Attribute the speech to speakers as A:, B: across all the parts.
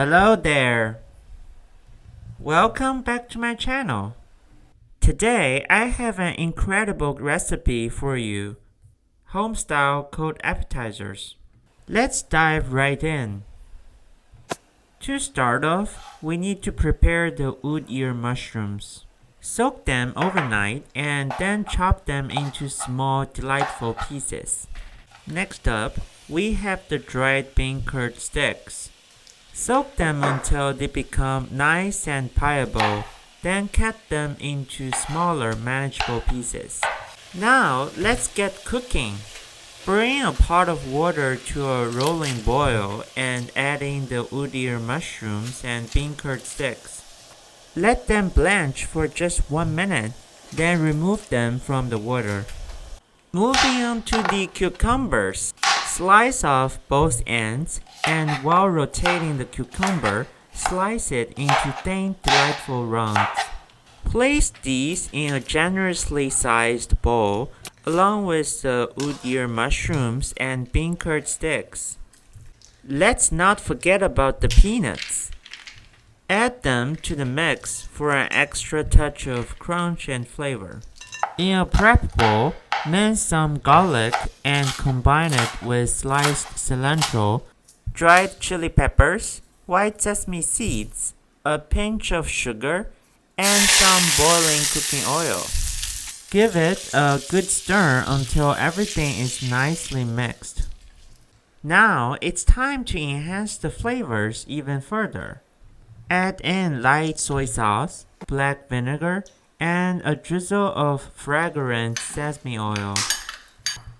A: Hello there. Welcome back to my channel. Today I have an incredible recipe for you. Homestyle Cold Appetizers. Let's dive right in. To start off, we need to prepare the wood ear mushrooms. Soak them overnight and then chop them into small, delightful pieces. Next up, we have the dried bean curd sticks. Soak them until they become nice and pliable, then cut them into smaller, manageable pieces. Now, let's get cooking. Bring a pot of water to a rolling boil and add in the wood ear mushrooms and bean curd sticks. Let them blanch for just 1 minute, then remove them from the water. Moving on to the cucumbers. Slice off both ends, and while rotating the cucumber, slice it into thin, delightful rounds. Place these in a generously sized bowl, along with the wood ear mushrooms and bean curd sticks. Let's not forget about the peanuts. Add them to the mix for an extra touch of crunch and flavor. In a prep bowl, mince some garlic and combine it with sliced cilantro, dried chili peppers, white sesame seeds, a pinch of sugar, and some boiling cooking oil. Give it a good stir until everything is nicely mixed. Now it's time to enhance the flavors even further. Add in light soy sauce, black vinegar, and a drizzle of fragrant sesame oil.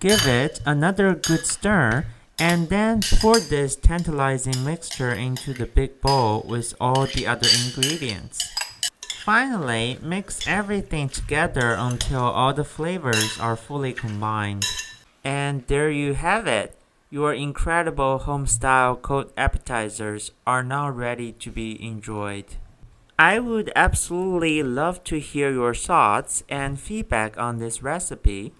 A: Give it another good stir and then pour this tantalizing mixture into the big bowl with all the other ingredients. Finally, mix everything together until all the flavors are fully combined. And there you have it. Your incredible home-style cold appetizers are now ready to be enjoyed. I would absolutely love to hear your thoughts and feedback on this recipe.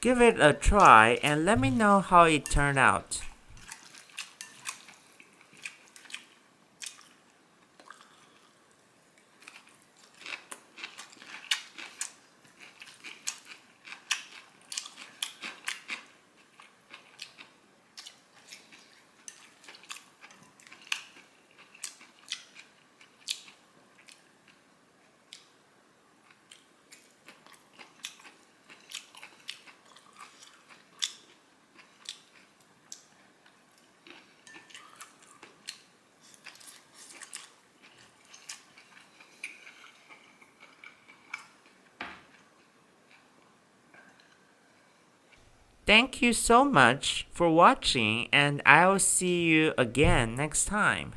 A: Give it a try and let me know how it turned out. Thank you so much for watching, and I'll see you again next time.